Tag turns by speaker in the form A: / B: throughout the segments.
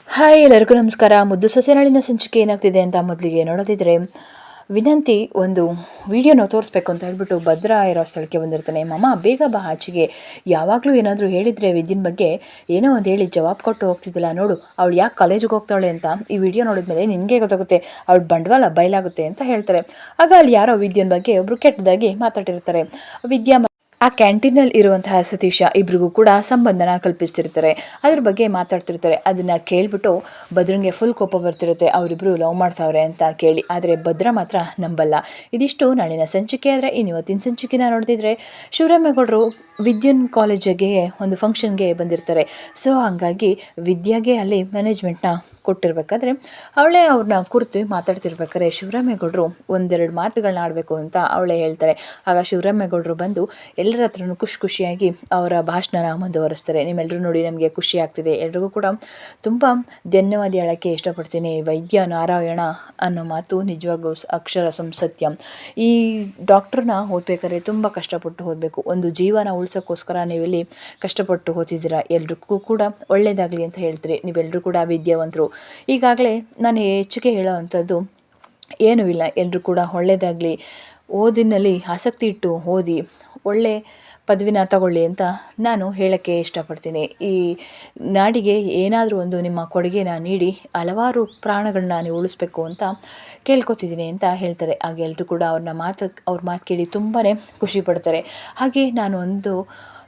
A: Hi ಎಲ್ಲರಿಗೂ ನಮಸ್ಕಾರ. ಮುದ್ದು ಸೊಸೆನಾಳಿನ ಸಂಚಿಕೆ ಏನಾಗ್ತಿದೆ ಅಂತ ಮೊದಲಿಗೆ ನೋಡೋದಿದ್ರೆ, ವಿನಂತಿ ಒಂದು ವಿಡಿಯೋನ ತೋರಿಸ್ಬೇಕು ಅಂತ ಹೇಳ್ಬಿಟ್ಟು ಭದ್ರಾ ಇರೋ ಸ್ಥಳಕ್ಕೆ ಬಂದಿರ್ತಾನೆ. ಮಮ್ಮ ಬೇಗ ಬಾ ಆಚೆಗೆ, ಯಾವಾಗಲೂ ಏನಾದರೂ ಹೇಳಿದರೆ ವಿದ್ಯನ ಬಗ್ಗೆ ಏನೋ ಒಂದು ಹೇಳಿ ಜವಾಬು ಕೊಟ್ಟು ಹೋಗ್ತಿದ್ದಿಲ್ಲ ನೋಡು, ಅವಳು ಯಾಕೆ ಕಾಲೇಜಿಗೆ ಹೋಗ್ತಾಳೆ ಅಂತ ಈ ವಿಡಿಯೋ ನೋಡಿದ್ಮೇಲೆ ನಿನಗೆ ಗೊತ್ತಾಗುತ್ತೆ, ಅವಳು ಬಂಡವಾಳ ಬಯಲಾಗುತ್ತೆ ಅಂತ ಹೇಳ್ತಾರೆ. ಆಗ ಅಲ್ಲಿ ಯಾರೋ ವಿದ್ಯನ ಬಗ್ಗೆ ಒಬ್ಬರು ಕೆಟ್ಟದಾಗಿ ಮಾತಾಡಿರ್ತಾರೆ. ವಿದ್ಯಾ ಆ ಕ್ಯಾಂಟೀನಲ್ಲಿ ಇರುವಂತಹ ಸತೀಶ ಇಬ್ರಿಗೂ ಕೂಡ ಸಂಬಂಧನ ಕಲ್ಪಿಸ್ತಿರ್ತಾರೆ. ಅದ್ರ ಬಗ್ಗೆ ಮಾತಾಡ್ತಿರ್ತಾರೆ. ಅದನ್ನು ಕೇಳಿಬಿಟ್ಟು ಭದ್ರಂಗೆ ಫುಲ್ ಕೋಪ ಬರ್ತಿರುತ್ತೆ, ಅವರಿಬ್ಬರು ಲವ್ ಮಾಡ್ತಾವ್ರೆ ಅಂತ ಕೇಳಿ. ಆದರೆ ಭದ್ರ ಮಾತ್ರ ನಂಬಲ್ಲ. ಇದಿಷ್ಟು ನಾಳಿನ ಸಂಚಿಕೆ. ಆದರೆ ಇನ್ನು ಇವತ್ತಿನ ಸಂಚಿಕೆನ ನೋಡ್ತಿದ್ರೆ, ಶಿವರಾಮೇಗೌಡರು ವಿದ್ಯನ್ ಕಾಲೇಜಿಗೆ ಒಂದು ಫಂಕ್ಷನ್ಗೆ ಬಂದಿರ್ತಾರೆ. ಸೊ ಹಾಗಾಗಿ ವಿದ್ಯಾಗೆ ಅಲ್ಲಿ ಮ್ಯಾನೇಜ್ಮೆಂಟ್ನ ಕೊಟ್ಟಿರ್ಬೇಕಾದ್ರೆ ಅವಳೇ ಅವ್ರನ್ನ ಕುರಿತು ಮಾತಾಡ್ತಿರ್ಬೇಕಾದ್ರೆ ಶಿವರಾಮೇಗೌಡರು ಒಂದೆರಡು ಮಾತುಗಳನ್ನ ಆಡಬೇಕು ಅಂತ ಅವಳೇ ಹೇಳ್ತಾರೆ. ಆಗ ಶಿವರಾಮೇಗೌಡರು ಬಂದು ಎಲ್ಲರ ಹತ್ರನೂ ಖುಷಿಯಾಗಿ ಅವರ ಭಾಷಣನ ಮುಂದುವರಿಸ್ತಾರೆ. ನಿಮ್ಮೆಲ್ಲರೂ ನೋಡಿ ನಮಗೆ ಖುಷಿ ಆಗ್ತಿದೆ, ಎಲ್ರಿಗೂ ಕೂಡ ತುಂಬ ಧನ್ಯವಾದ ಹೇಳೋಕ್ಕೆ ಇಷ್ಟಪಡ್ತೀನಿ. ವೈದ್ಯ ನಾರಾಯಣ ಅನ್ನೋ ಮಾತು ನಿಜವಾಗೂ ಅಕ್ಷರ ಸಂಸತ್ಯಂ. ಈ ಡಾಕ್ಟ್ರನ್ನ ಓದ್ಬೇಕಾದ್ರೆ ತುಂಬ ಕಷ್ಟಪಟ್ಟು ಓದಬೇಕು. ಒಂದು ಜೀವನ ಉಳ್ಸೋಕ್ಕೋಸ್ಕರ ನೀವಿಲ್ಲಿ ಕಷ್ಟಪಟ್ಟು ಓದಿದ್ದೀರಾ. ಎಲ್ರಿಗೂ ಕೂಡ ಒಳ್ಳೆಯದಾಗಲಿ ಅಂತ ಹೇಳ್ತೀರಿ. ನೀವೆಲ್ಲರೂ ಕೂಡ ವಿದ್ಯಾವಂತರು. ಈಗಾಗಲೇ ನಾನು ಹೆಚ್ಚಿಗೆ ಹೇಳೋ ಅಂಥದ್ದು ಏನೂ ಇಲ್ಲ. ಎಲ್ಲರೂ ಕೂಡ ಒಳ್ಳೆಯದಾಗಲಿ, ಓದಿನಲ್ಲಿ ಆಸಕ್ತಿ ಇಟ್ಟು ಓದಿ ಒಳ್ಳೆ ಪದವಿನ ತಗೊಳ್ಳಿ ಅಂತ ನಾನು ಹೇಳೋಕ್ಕೆ ಇಷ್ಟಪಡ್ತೀನಿ. ಈ ನಾಡಿಗೆ ಏನಾದರೂ ಒಂದು ನಿಮ್ಮ ಕೊಡುಗೆನ ನೀಡಿ ಹಲವಾರು ಪ್ರಾಣಗಳನ್ನ ನೀವು ಉಳಿಸ್ಬೇಕು ಅಂತ ಕೇಳ್ಕೊತಿದ್ದೀನಿ ಅಂತ ಹೇಳ್ತಾರೆ. ಆಗ ಎಲ್ಲರೂ ಕೂಡ ಅವ್ರ ಮಾತು ಕೇಳಿ ತುಂಬಾ ಖುಷಿ ಪಡ್ತಾರೆ. ಹಾಗೆ ನಾನು ಒಂದು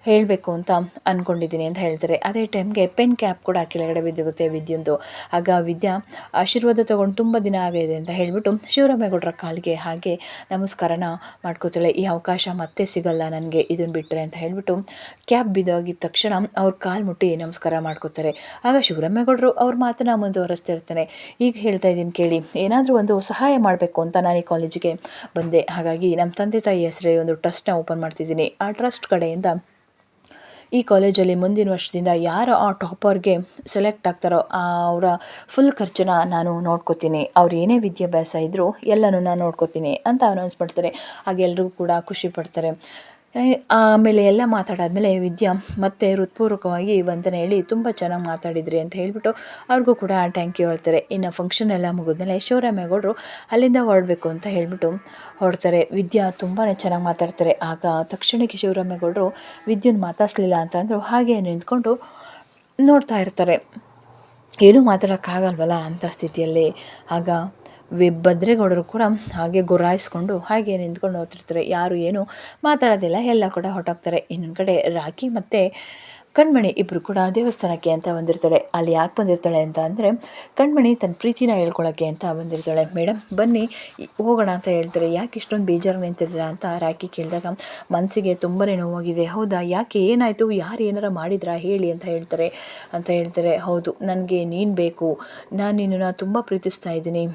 A: ಹೇಳಬೇಕು ಅಂತ ಅಂದ್ಕೊಂಡಿದ್ದೀನಿ ಅಂತ ಹೇಳ್ತಾರೆ. ಅದೇ ಟೈಮ್ಗೆ ಪೆನ್ ಕ್ಯಾಪ್ ಕೂಡ ಕೆಳಗಡೆ ಬಿದ್ದೋಗುತ್ತೆ ವಿದ್ಯಂದು. ಆಗ ವಿದ್ಯಾ ಆಶೀರ್ವಾದ ತೊಗೊಂಡು ತುಂಬ ದಿನ ಆಗಿದೆ ಅಂತ ಹೇಳಿಬಿಟ್ಟು ಶಿವರಾಮೇಗೌಡರ ಕಾಲಿಗೆ ಹಾಗೆ ನಮಸ್ಕಾರನ ಮಾಡ್ಕೋತಾಳೆ. ಈ ಅವಕಾಶ ಮತ್ತೆ ಸಿಗಲ್ಲ ನನಗೆ ಇದನ್ನು ಬಿಟ್ಟರೆ ಅಂತ ಹೇಳಿಬಿಟ್ಟು ಕ್ಯಾಪ್ ಬಿದ್ದೋಗಿದ ತಕ್ಷಣ ಅವ್ರ ಕಾಲು ಮುಟ್ಟಿ ನಮಸ್ಕಾರ ಮಾಡ್ಕೋತಾರೆ. ಆಗ ಶಿವರಾಮೇಗೌಡರು ಅವ್ರ ಮಾತನ್ನು ಮುಂದುವರಿಸ್ತಿರ್ತಾನೆ. ಈಗ ಹೇಳ್ತಾ ಇದ್ದೀನಿ ಕೇಳಿ, ಏನಾದರೂ ಒಂದು ಸಹಾಯ ಮಾಡಬೇಕು ಅಂತ ನಾನು ಈ ಕಾಲೇಜಿಗೆ ಬಂದೆ. ಹಾಗಾಗಿ ನಮ್ಮ ತಂದೆ ತಾಯಿ ಹೆಸರೇ ಒಂದು ಟ್ರಸ್ಟ್ನ ಓಪನ್ ಮಾಡ್ತಿದ್ದೀನಿ. ಆ ಟ್ರಸ್ಟ್ ಕಡೆಯಿಂದ ಈ ಕಾಲೇಜಲ್ಲಿ ಮುಂದಿನ ವರ್ಷದಿಂದ ಯಾರು ಆ ಟಾಪರ್ಗೆ ಸೆಲೆಕ್ಟ್ ಆಗ್ತಾರೋ ಅವರ ಫುಲ್ ಖರ್ಚನ್ನ ನಾನು ನೋಡ್ಕೋತೀನಿ. ಅವ್ರು ಏನೇ ವಿದ್ಯಾಭ್ಯಾಸ ಇದ್ದರೂ ಎಲ್ಲನೂ ನಾನು ನೋಡ್ಕೋತೀನಿ ಅಂತ ಅನೌನ್ಸ್ ಮಾಡ್ತಾರೆ. ಆಗ ಎಲ್ರಿಗೂ ಕೂಡ ಖುಷಿ ಪಡ್ತಾರೆ. ಆಮೇಲೆ ಎಲ್ಲ ಮಾತಾಡಾದಮೇಲೆ ವಿದ್ಯಾ ಮತ್ತೆ ಹೃತ್ಪೂರ್ವಕವಾಗಿ ವಂದನೆ ಹೇಳಿ ತುಂಬ ಚೆನ್ನಾಗಿ ಮಾತಾಡಿದ್ರಿ ಅಂತ ಹೇಳಿಬಿಟ್ಟು ಅವ್ರಿಗೂ ಕೂಡ ಥ್ಯಾಂಕ್ ಯು ಹೇಳ್ತಾರೆ. ಇನ್ನು ಫಂಕ್ಷನ್ ಎಲ್ಲ ಮುಗಿದ್ಮೇಲೆ ಶಿವರಾಮೇಗೌಡರು ಅಲ್ಲಿಂದ ಹೊರಡಬೇಕು ಅಂತ ಹೇಳಿಬಿಟ್ಟು ಹೊರಡ್ತಾರೆ. ವಿದ್ಯಾ ತುಂಬಾ ಚೆನ್ನಾಗಿ ಮಾತಾಡ್ತಾರೆ. ಆಗ ತಕ್ಷಣಕ್ಕೆ ಶಿವರಾಮೇಗೌಡರು ವಿದ್ಯೆನ ಮಾತಾಡಿಸ್ಲಿಲ್ಲ ಅಂತಂದರು. ಹಾಗೆ ನಿಂತ್ಕೊಂಡು ನೋಡ್ತಾ ಇರ್ತಾರೆ. ಏನೂ ಮಾತಾಡೋಕ್ಕಾಗಲ್ವಲ್ಲ ಅಂಥ ಸ್ಥಿತಿಯಲ್ಲಿ. ಆಗ ಭದ್ರೇಗೌಡರು ಕೂಡ ಹಾಗೆ ಗುರಾಯಿಸ್ಕೊಂಡು ಹಾಗೆ ನಿಂತ್ಕೊಂಡು ನೋಡ್ತಿರ್ತಾರೆ. ಯಾರು ಏನೂ ಮಾತಾಡೋದಿಲ್ಲ, ಎಲ್ಲ ಕೂಡ ಹೊರಟೋಗ್ತಾರೆ. ಇನ್ನೊಂದು ಕಡೆ ರಾಖಿ ಮತ್ತು ಕಣ್ಮಣಿ ಇಬ್ಬರು ಕೂಡ ದೇವಸ್ಥಾನಕ್ಕೆ ಅಂತ ಬಂದಿರ್ತಾಳೆ. ಅಲ್ಲಿ ಯಾಕೆ ಬಂದಿರ್ತಾಳೆ ಅಂತ ಅಂದರೆ, ಕಣ್ಮಣಿ ತನ್ನ ಪ್ರೀತಿನ ಹೇಳ್ಕೊಳ್ಳೋಕ್ಕೆ ಅಂತ ಬಂದಿರ್ತಾಳೆ. ಮೇಡಮ್ ಬನ್ನಿ ಹೋಗೋಣ ಅಂತ ಹೇಳ್ತಾರೆ. ಯಾಕೆ ಇಷ್ಟೊಂದು ಬೇಜಾರು ನಿಂತಿದ್ದೀರಾ ಅಂತ ರಾಖಿ ಕೇಳಿದಾಗ, ಮನಸ್ಸಿಗೆ ತುಂಬಾ ನೋವಾಗಿದೆ. ಹೌದಾ, ಯಾಕೆ ಏನಾಯಿತು, ಯಾರು ಏನಾರ ಮಾಡಿದ್ರಾ ಹೇಳಿ ಅಂತ ಹೇಳ್ತಾರೆ. ಹೌದು, ನನಗೆ ನೀನು ಬೇಕು, ನಾನು ನಿನ್ನನ್ನು ತುಂಬ ಪ್ರೀತಿಸ್ತಾ ಇದ್ದೀನಿ,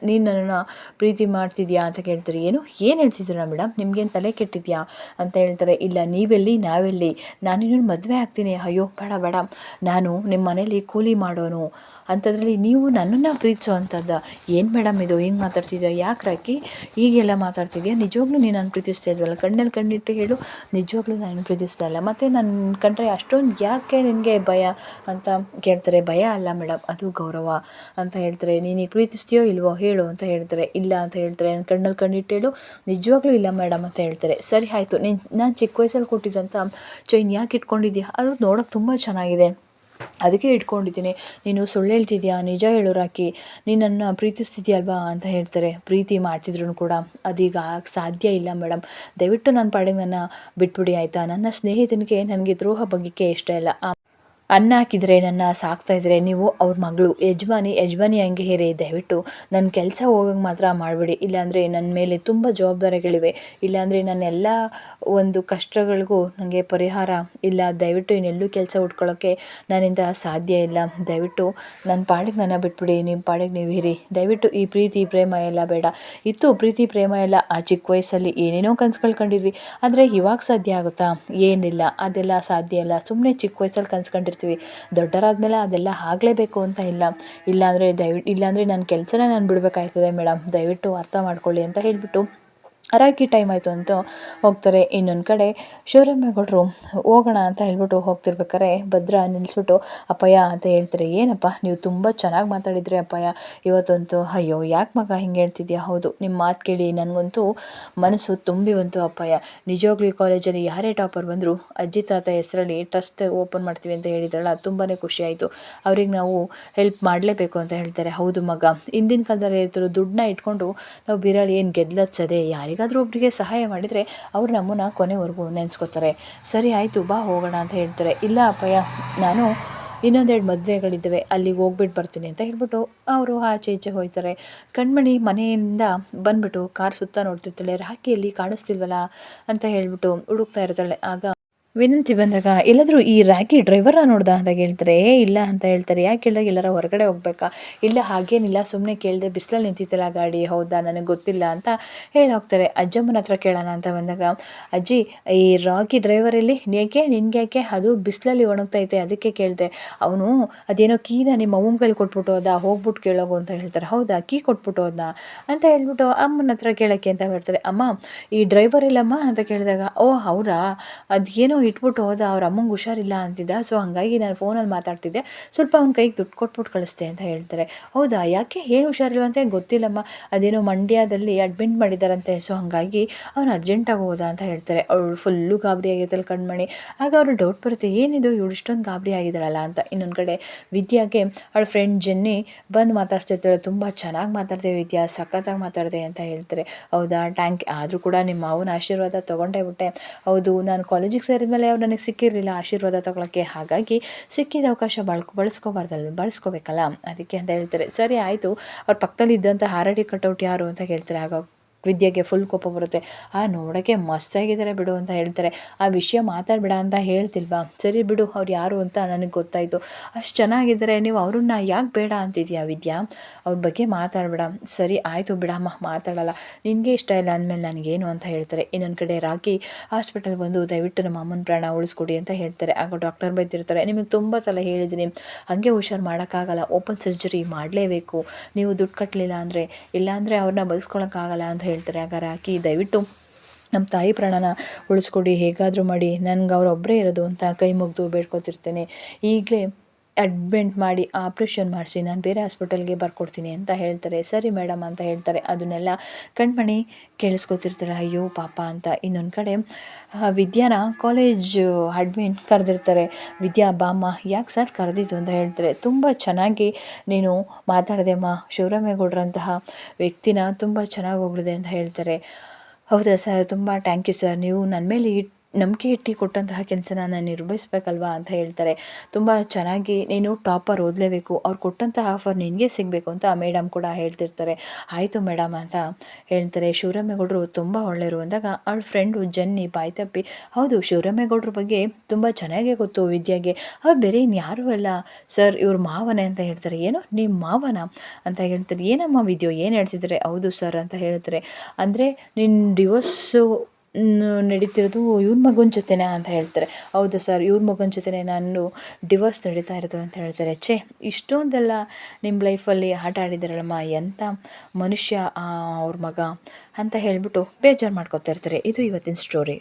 A: ನೀನು ನನ್ನನ್ನು ಪ್ರೀತಿ ಮಾಡ್ತಿದ್ಯಾ ಅಂತ ಕೇಳ್ತಾರೆ. ಏನು ಹೇಳ್ತಿದ್ದೀರಾ ಮೇಡಮ್, ನಿಮಗೇನು ತಲೆ ಕೆಟ್ಟಿದ್ಯಾ ಅಂತ ಹೇಳ್ತಾರೆ. ಇಲ್ಲ, ನೀವೆಲ್ಲಿ ನಾವೆಲ್ಲಿ, ನಾನು ನಿನ್ನನ್ನು ಮದುವೆ ಆಗ್ತೀನಿ. ಅಯ್ಯೋ ಬೇಡ, ನಾನು ನಿಮ್ಮ ಮನೇಲಿ ಕೂಲಿ ಮಾಡೋನು, ಅಂಥದ್ರಲ್ಲಿ ನೀವು ನನ್ನನ್ನು ಪ್ರೀತಿಸೋ ಅಂಥದ್ದು ಏನು ಮೇಡಮ್ ಇದು, ಹಿಂಗೆ ಮಾತಾಡ್ತಿದ್ಯಾ, ಯಾಕೆ ರಾಕಿ ಹೀಗೆಲ್ಲ ಮಾತಾಡ್ತಿದ್ಯಾ, ನಿಜವಾಗ್ಲೂ ನೀನು ನಾನು ಪ್ರೀತಿಸ್ತಾ ಇದ್ವಲ್ಲ, ಕಣ್ಣಲ್ಲಿ ಕಣ್ಣಿಟ್ಟು ಹೇಳು, ನಿಜವಾಗ್ಲೂ ನಾನು ಪ್ರೀತಿಸ್ತಾ ಇಲ್ಲ, ಮತ್ತು ನನ್ನ ಕಂಡ್ರೆ ಅಷ್ಟೊಂದು ಯಾಕೆ ನಿನಗೆ ಭಯ ಅಂತ ಕೇಳ್ತಾರೆ. ಭಯ ಅಲ್ಲ ಮೇಡಮ್, ಅದು ಗೌರವ ಅಂತ ಹೇಳ್ತಾರೆ. ನೀನೀಗ ಪ್ರೀತಿಸ್ತೀಯೋ ಇಲ್ವೋ ಹೇಳು ಅಂತ ಹೇಳ್ತಾರೆ. ಇಲ್ಲ ಅಂತ ಹೇಳ್ತಾರೆ. ನನ್ನ ಕಣ್ಣಲ್ಲಿ ಕಣ್ಣಿಟ್ಟು ಹೇಳು, ನಿಜವಾಗ್ಲೂ ಇಲ್ಲ ಮೇಡಮ್ ಅಂತ ಹೇಳ್ತಾರೆ. ಸರಿ ಆಯಿತು, ನಾನು ಚಿಕ್ಕ ವಯಸ್ಸಲ್ಲಿ ಕೊಟ್ಟಿದ್ದಂಥ ಚೈನ್ ಯಾಕೆ ಇಟ್ಕೊಂಡಿದ್ಯಾ, ಅದು ನೋಡೋಕೆ ತುಂಬ ಚೆನ್ನಾಗಿದೆ, ಅದಕ್ಕೆ ಇಟ್ಕೊಂಡಿದ್ದೀನಿ, ನೀನು ಸುಳ್ಳು ಹೇಳ್ತಿದ್ಯಾ, ನಿಜ ಹೇಳು ರಾಕಿ, ನೀನು ನನ್ನ ಪ್ರೀತಿಸ್ತಿದ್ಯಲ್ವಾ ಅಂತ ಹೇಳ್ತಾರೆ. ಪ್ರೀತಿ ಮಾಡ್ತಿದ್ರು ಕೂಡ ಅದೀಗ ಸಾಧ್ಯ ಇಲ್ಲ ಮೇಡಮ್, ದಯವಿಟ್ಟು ನನ್ನ ಪಾಡಿಗೆ ನನ್ನ ಬಿಟ್ಬಿಡಿ ಆಯಿತಾ, ನನ್ನ ಸ್ನೇಹಿತನಿಗೆ ನನಗೆ ದ್ರೋಹ ಬಗ್ಗೆಕ್ಕೆ ಇಷ್ಟ ಇಲ್ಲ. ಅನ್ನ ಹಾಕಿದರೆ ನನ್ನ ಸಾಕ್ತಾಯಿದ್ರೆ ನೀವು ಅವ್ರ ಮಗಳು, ಯಜಮಾನಿ ಹಂಗೆ ಹೇರಿ, ದಯವಿಟ್ಟು ನನ್ನ ಕೆಲಸ ಹೋಗಂಗೆ ಮಾತ್ರ ಮಾಡಬೇಡಿ, ಇಲ್ಲಾಂದರೆ ನನ್ನ ಮೇಲೆ ತುಂಬ ಜವಾಬ್ದಾರಿಗಳಿವೆ, ಇಲ್ಲಾಂದರೆ ನನ್ನೆಲ್ಲ ಒಂದು ಕಷ್ಟಗಳಿಗೂ ನನಗೆ ಪರಿಹಾರ ಇಲ್ಲ, ದಯವಿಟ್ಟು ಇನ್ನೆಲ್ಲೂ ಕೆಲಸ ಉಟ್ಕೊಳ್ಳೋಕ್ಕೆ ನನ್ನಿಂದ ಸಾಧ್ಯ ಇಲ್ಲ, ದಯವಿಟ್ಟು ನನ್ನ ಪಾಡಿಗೆ ನನ್ನ ಬಿಟ್ಬಿಡಿ, ನಿಮ್ಮ ಪಾಡಿಗೆ ನೀವು ಇರಿ, ದಯವಿಟ್ಟು ಈ ಪ್ರೀತಿ ಪ್ರೇಮ ಎಲ್ಲ ಬೇಡ. ಇತ್ತು ಪ್ರೀತಿ ಪ್ರೇಮ ಎಲ್ಲ ಆ ಚಿಕ್ಕ ವಯಸ್ಸಲ್ಲಿ ಏನೇನೋ ಕನ್ಸುಗಳು ಕಂಡಿದ್ವಿ, ಆದರೆ ಇವಾಗ ಸಾಧ್ಯ ಆಗುತ್ತಾ, ಏನಿಲ್ಲ, ಅದೆಲ್ಲ ಸಾಧ್ಯ ಇಲ್ಲ, ಸುಮ್ಮನೆ ಚಿಕ್ಕ ವಯಸ್ಸಲ್ಲಿ ಕನ್ಸ್ಕೊಂಡಿರ್ತೀವಿ, ದೊಡ್ಡರಾದ್ಮೇಲೆ ಅದೆಲ್ಲ ಆಗಲೇಬೇಕು ಅಂತ ಇಲ್ಲ, ಇಲ್ಲಾಂದರೆ ನನ್ನ ಕೆಲಸನ ನಾನು ಬಿಡಬೇಕಾಯ್ತದೆ ಮೇಡಮ್, ದಯವಿಟ್ಟು ಅರ್ಥ ಮಾಡ್ಕೊಳ್ಳಿ ಅಂತ ಹೇಳಿಬಿಟ್ಟು ರಾಖಿ ಟೈಮ್ ಆಯಿತು ಅಂತ ಹೋಗ್ತಾರೆ. ಇನ್ನೊಂದು ಕಡೆ ಶಿವರಾಮೇಗೌಡರು ಹೋಗೋಣ ಅಂತ ಹೇಳ್ಬಿಟ್ಟು ಹೋಗ್ತಿರ್ಬೇಕಾರೆ ಭದ್ರ ನಿಲ್ಲಿಸ್ಬಿಟ್ಟು ಅಪ್ಪಯ್ಯ ಅಂತ ಹೇಳ್ತಾರೆ. ಏನಪ್ಪ ನೀವು ತುಂಬ ಚೆನ್ನಾಗಿ ಮಾತಾಡಿದ್ರಿ ಅಪ್ಪಯ್ಯ ಇವತ್ತಂತೂ. ಅಯ್ಯೋ ಯಾಕೆ ಮಗ ಹಿಂಗೆ ಹೇಳ್ತಿದ್ಯಾ? ಹೌದು, ನಿಮ್ಮ ಮಾತು ಕೇಳಿ ನನಗಂತೂ ಮನಸ್ಸು ತುಂಬಿ ಬಂತು ಅಪ್ಪಯ್ಯ. ನಿಜವಾಗ್ಲೂ ಈ ಕಾಲೇಜಲ್ಲಿ ಯಾರೇ ಟಾಪರ್ ಬಂದರೂ ಅಜ್ಜಿ ತಾತ ಹೆಸರಲ್ಲಿ ಟ್ರಸ್ಟ್ ಓಪನ್ ಮಾಡ್ತೀವಿ ಅಂತ ಹೇಳಿದ್ರಲ್ಲ, ತುಂಬಾ ಖುಷಿ ಆಯಿತು. ಅವ್ರಿಗೆ ನಾವು ಹೆಲ್ಪ್ ಮಾಡಲೇಬೇಕು ಅಂತ ಹೇಳ್ತಾರೆ. ಹೌದು ಮಗ, ಹಿಂದಿನ ಕಾಲದಲ್ಲಿ ಹೇಳ್ತಿರೋ ದುಡ್ಡನ್ನ ಇಟ್ಕೊಂಡು ನಾವು ಬಿರಲಿ ಏನು ಗೆದ್ಲತ್ಸದೆ, ಯಾರಿಗಾದರೂ ಒಬ್ಬರಿಗೆ ಸಹಾಯ ಮಾಡಿದರೆ ಅವ್ರು ನಮ್ಮನ್ನು ಕೊನೆವರೆಗೂ ನೆನೆಸ್ಕೋತಾರೆ. ಸರಿ ಆಯಿತು ಬಾ ಹೋಗೋಣ ಅಂತ ಹೇಳ್ತಾರೆ. ಇಲ್ಲ ಅಪ್ಪಯ್ಯ, ನಾನು ಇನ್ನೊಂದೆರಡು ಮದುವೆಗಳಿದ್ದಾವೆ, ಅಲ್ಲಿಗೆ ಹೋಗ್ಬಿಟ್ಟು ಬರ್ತೀನಿ ಅಂತ ಹೇಳ್ಬಿಟ್ಟು ಅವರು ಆಚೆ ಈಚೆ ಹೋಗ್ತಾರೆ. ಕಣ್ಮಣಿ ಮನೆಯಿಂದ ಬಂದ್ಬಿಟ್ಟು ಕಾರ್ ಸುತ್ತ ನೋಡ್ತಿರ್ತಾಳೆ. ರಾಖಿಯಲ್ಲಿ ಕಾಣಿಸ್ತಿಲ್ವಲ್ಲ ಅಂತ ಹೇಳ್ಬಿಟ್ಟು ಹುಡುಕ್ತಾ ಇರ್ತಾಳೆ. ಆಗ ವಿನಂತಿ ಬಂದಾಗ ಎಲ್ಲಾದರೂ ಈ ರಾಖಿ ಡ್ರೈವರ್ನ ನೋಡ್ದ ಅಂದಾಗ ಹೇಳ್ತಾರೆ. ಇಲ್ಲ ಅಂತ ಹೇಳ್ತಾರೆ. ಯಾಕೆ ಕೇಳಿದಾಗ ಎಲ್ಲರ ಹೊರಗಡೆ ಹೋಗ್ಬೇಕಾ? ಇಲ್ಲ ಹಾಗೇನಿಲ್ಲ, ಸುಮ್ಮನೆ ಕೇಳಿದೆ, ಬಿಸಿಲಲ್ಲಿ ನಿಂತಿತ್ತಲ್ಲ ಗಾಡಿ. ಹೌದಾ, ನನಗೆ ಗೊತ್ತಿಲ್ಲ ಅಂತ ಹೇಳಿ ಹೋಗ್ತಾರೆ. ಅಜ್ಜಮ್ಮನ ಹತ್ರ ಕೇಳೋಣ ಅಂತ ಬಂದಾಗ, ಅಜ್ಜಿ ಈ ರಾಖಿ ಡ್ರೈವರ್ ಎಲ್ಲಿ? ಏಕೆ ನಿನ್ಗೆ ಯಾಕೆ? ಅದು ಬಿಸಿಲಲ್ಲಿ ಒಣಗ್ತೈತೆ ಅದಕ್ಕೆ ಕೇಳಿದೆ. ಅವನು ಅದೇನೋ ಕೀನ ನಿಮ್ಮ ಅವ್ವನ ಕೈಲಿ ಕೊಟ್ಬಿಟ್ಟು ಹೋದ, ಹೋಗ್ಬಿಟ್ಟು ಕೇಳೋಗು ಅಂತ ಹೇಳ್ತಾರೆ. ಹೌದಾ, ಕೀ ಕೊಟ್ಬಿಟ್ಟು ಹೋದ ಅಂತ ಹೇಳ್ಬಿಟ್ಟು ಅಮ್ಮನ ಹತ್ರ ಕೇಳೋಕ್ಕೆ ಅಂತ ಹೇಳ್ತಾರೆ. ಅಮ್ಮ ಈ ಡ್ರೈವರ್ ಇಲ್ಲಮ್ಮ ಅಂತ ಕೇಳಿದಾಗ, ಓ ಅವರಾ, ಅದೇನೋ ಇಟ್ಬಿಟ್ಟು ಹೋದ, ಅವ್ರ ಅಮ್ಮಂಗೆ ಹುಷಾರಿಲ್ಲ ಅಂತಿದ್ದ, ಸೊ ಹಾಗಾಗಿ ನಾನು ಫೋನಲ್ಲಿ ಮಾತಾಡ್ತಿದ್ದೆ, ಸ್ವಲ್ಪ ಅವ್ನ ಕೈಗೆ ದುಡ್ಡು ಕೊಟ್ಬಿಟ್ಟು ಕಳಿಸ್ದೆ ಅಂತ ಹೇಳ್ತಾರೆ. ಹೌದಾ, ಯಾಕೆ ಏನು ಹುಷಾರಿಲ್ವಂತೆ? ಗೊತ್ತಿಲ್ಲಮ್ಮ, ಅದೇನೋ ಮಂಡ್ಯದಲ್ಲಿ ಅಡ್ಮಿಟ್ ಮಾಡಿದ್ದಾರಂತೆ, ಸೊ ಹಾಗಾಗಿ ಅವ್ನು ಅರ್ಜೆಂಟಾಗಿ ಹೋದ ಅಂತ ಹೇಳ್ತಾರೆ. ಅವಳು ಫುಲ್ಲು ಗಾಬರಿ ಆಗಿರ್ತಲ್ಲ ಕಣ್ಮಣಿ. ಆಗ ಅವರು ಡೌಟ್ ಬರುತ್ತೆ, ಏನಿದು ಇವಳು ಇಷ್ಟೊಂದು ಗಾಬರಿ ಆಗಿದ್ದಾಳಲ್ಲ ಅಂತ. ಇನ್ನೊಂದು ಕಡೆ ವಿದ್ಯಾಗೆ ಅವಳ ಫ್ರೆಂಡ್ ಜೆನ್ನಿ ಬಂದು ಮಾತಾಡ್ತಿರ್ತಾಳೆ. ತುಂಬ ಚೆನ್ನಾಗಿ ಮಾತಾಡ್ತೇವೆ ವಿದ್ಯಾ, ಸಖತ್ತಾಗಿ ಮಾತಾಡಿದೆ ಅಂತ ಹೇಳ್ತಾರೆ. ಹೌದಾ, ಟ್ಯಾಂಕ್ ಆದರೂ ಕೂಡ ನಿಮ್ಮ ಮಾವನ ಆಶೀರ್ವಾದ ತೊಗೊಂಡೇ ಬಿಟ್ಟೆ. ಹೌದು, ನಾನು ಕಾಲೇಜಿಗೆ ಸೇರಿದ್ಮೇಲೆ ಅವ್ರು ನನಗೆ ಸಿಕ್ಕಿರಲಿಲ್ಲ ಆಶೀರ್ವಾದ ತೊಗೊಳಕ್ಕೆ, ಹಾಗಾಗಿ ಸಿಕ್ಕಿದ ಅವಕಾಶ ಬಳಸ್ಕೋಬೇಕಲ್ಲ, ಅದಕ್ಕೆ ಅಂತ ಹೇಳ್ತಾರೆ. ಸರಿ ಆಯಿತು, ಅವ್ರ ಪಕ್ಕದಲ್ಲಿ ಇದ್ದಂಥ ಹಾರಡಿ ಕಟೌಟ್ ಯಾರು ಅಂತ ಕೇಳ್ತಾರೆ. ಆಗ ವಿದ್ಯೆಗೆ ಫುಲ್ ಕೋಪ ಬರುತ್ತೆ. ನೋಡೋಕ್ಕೆ ಮಸ್ತಾಗಿದ್ದಾರೆ ಬಿಡು ಅಂತ ಹೇಳ್ತಾರೆ. ಆ ವಿಷಯ ಮಾತಾಡಬೇಡ ಅಂತ ಹೇಳ್ತಿಲ್ವಾ? ಸರಿ ಬಿಡು, ಅವ್ರು ಯಾರು ಅಂತ ನನಗೆ ಗೊತ್ತಾಯಿತು, ಅಷ್ಟು ಚೆನ್ನಾಗಿದ್ದಾರೆ, ನೀವು ಅವ್ರನ್ನ ಯಾಕೆ ಬೇಡ ಅಂತಿದ್ಯಾ ವಿದ್ಯಾ? ಅವ್ರ ಬಗ್ಗೆ ಮಾತಾಡಬೇಡ. ಸರಿ ಆಯಿತು ಬಿಡಮ್ಮ, ಮಾತಾಡಲ್ಲ, ನಿನಗೆ ಇಷ್ಟ ಇಲ್ಲ ಅಂದಮೇಲೆ ನನಗೇನು ಅಂತ ಹೇಳ್ತಾರೆ. ಇನ್ನೊಂದು ಕಡೆ ರಾಖಿ ಹಾಸ್ಪಿಟಲ್ ಬಂದು ದಯವಿಟ್ಟು ನಮ್ಮ ಅಮ್ಮನ ಪ್ರಾಣ ಉಳಿಸ್ಕೊಡಿ ಅಂತ ಹೇಳ್ತಾರೆ. ಆಗ ಡಾಕ್ಟರ್ ಬೈತಿರ್ತಾರೆ, ನಿಮಗೆ ತುಂಬ ಸಲ ಹೇಳಿದ್ದೀನಿ, ಹಾಗೆ ಹುಷಾರು ಮಾಡೋಕ್ಕಾಗಲ್ಲ, ಓಪನ್ ಸರ್ಜರಿ ಮಾಡಲೇಬೇಕು, ನೀವು ದುಡ್ಡು ಕಟ್ಟಲಿಲ್ಲ ಅಂದರೆ, ಇಲ್ಲಾಂದರೆ ಅವ್ರನ್ನ ಬದುಸ್ಕೊಳಕ್ಕಾಗಲ್ಲ ಅಂತ ಹೇಳ್ತಾರೆ. ಆಗ ರಾಖಿ ದಯವಿಟ್ಟು ನಮ್ಮ ತಾಯಿ ಪ್ರಾಣನ ಉಳಿಸ್ಕೊಡಿ, ಹೇಗಾದರೂ ಮಾಡಿ, ನನಗೆ ಅವರೊಬ್ಬರೇ ಇರೋದು ಅಂತ ಕೈ ಮುಗಿದು ಬೇಡ್ಕೊತಿರ್ತೇನೆ, ಈಗಲೇ ಅಡ್ಮಿಟ್ ಮಾಡಿ ಆಪ್ರೇಷನ್ ಮಾಡಿಸಿ ನಾನು ಬೇರೆ ಹಾಸ್ಪಿಟಲ್ಗೆ ಬರ್ಕೊಡ್ತೀನಿ ಅಂತ ಹೇಳ್ತಾರೆ. ಸರಿ ಮೇಡಮ್ ಅಂತ ಹೇಳ್ತಾರೆ. ಅದನ್ನೆಲ್ಲ ಕಣ್ಮಣಿ ಕೇಳಿಸ್ಕೊತಿರ್ತಾಳೆ, ಅಯ್ಯೋ ಪಾಪ ಅಂತ. ಇನ್ನೊಂದು ಕಡೆ ವಿದ್ಯಾನ ಕಾಲೇಜ್ ಅಡ್ಮಿನ್ ಕರೆದಿರ್ತಾರೆ. ವಿದ್ಯಾ ಬಾಮ್ಮ, ಯಾಕೆ ಸರ್ ಕರೆದಿದ್ದು ಅಂತ ಹೇಳ್ತಾರೆ. ತುಂಬ ಚೆನ್ನಾಗಿ ನೀನು ಮಾತಾಡಿದೆಮ್ಮ, ಶಿವರಾಮೇಗೌಡರಂತಹ ವ್ಯಕ್ತಿನ ತುಂಬ ಚೆನ್ನಾಗಿ ಹೊಗಳಿದೆ ಅಂತ ಹೇಳ್ತಾರೆ. ಹೌದಾ ಸರ್, ತುಂಬ ಥ್ಯಾಂಕ್ ಯು ಸರ್, ನೀವು ನನ್ನ ಮೇಲೆ ನಂಬಿಕೆ ಇಟ್ಟು ಕೊಟ್ಟಂತಹ ಕೆಲಸನ ನಾನು ನಿರ್ವಹಿಸ್ಬೇಕಲ್ವಾ ಅಂತ ಹೇಳ್ತಾರೆ. ತುಂಬ ಚೆನ್ನಾಗಿ ನೀನು ಟಾಪರ್ ಓದಲೇಬೇಕು, ಅವ್ರು ಕೊಟ್ಟಂತಹ ಆಫರ್ ನಿನಗೆ ಸಿಗಬೇಕು ಅಂತ ಮೇಡಮ್ ಕೂಡ ಹೇಳ್ತಿರ್ತಾರೆ. ಆಯಿತು ಮೇಡಮ್ ಅಂತ ಹೇಳ್ತಾರೆ. ಶಿವರಾಮೇಗೌಡರು ತುಂಬ ಒಳ್ಳೆಯರು ಅಂದಾಗ ಅವಳ ಫ್ರೆಂಡು ಜನ್ನಿ ಬಾಯ್ ತಪ್ಪಿ, ಹೌದು ಶಿವರಾಮೇಗೌಡರ ಬಗ್ಗೆ ತುಂಬ ಚೆನ್ನಾಗೇ ಗೊತ್ತು ವಿದ್ಯಾಗೆ, ಅವ್ರು ಬೇರೆ ಇನ್ಯಾರೂ ಅಲ್ಲ ಸರ್, ಇವ್ರ ಮಾವನೇ ಅಂತ ಹೇಳ್ತಾರೆ. ಏನು ನಿಮ್ಮ ಮಾವನ ಅಂತ ಹೇಳ್ತಾರೆ. ಏನಮ್ಮ ವಿದ್ಯೋ ಏನು ಹೇಳ್ತಿದ್ದಾರೆ? ಹೌದು ಸರ್ ಅಂತ ಹೇಳ್ತಾರೆ. ಅಂದರೆ ನಿನ್ನ ಡಿವೋರ್ಸು ನಡೀತಿರೋದು ಇವ್ರ ಮಗನ ಜೊತೆನಾ ಅಂತ ಹೇಳ್ತಾರೆ. ಹೌದು ಸರ್, ಇವ್ರ ಮಗನ ಜೊತೆನೇ ನಾನು ಡಿವೋರ್ಸ್ ನಡೀತಾ ಇರೋದು ಅಂತ ಹೇಳ್ತಾರೆ. ಇಷ್ಟೊಂದೆಲ್ಲ ನಿಮ್ಮ ಲೈಫಲ್ಲಿ ಆಟ ಆಡಿದಾರಲ್ಲಮ್ಮ, ಎಂಥ ಮನುಷ್ಯ ಅವ್ರ ಮಗ ಅಂತ ಹೇಳಿಬಿಟ್ಟು ಬೇಜಾರು ಮಾಡ್ಕೊತಾ ಇರ್ತಾರೆ. ಇದು ಇವತ್ತಿನ ಸ್ಟೋರಿ.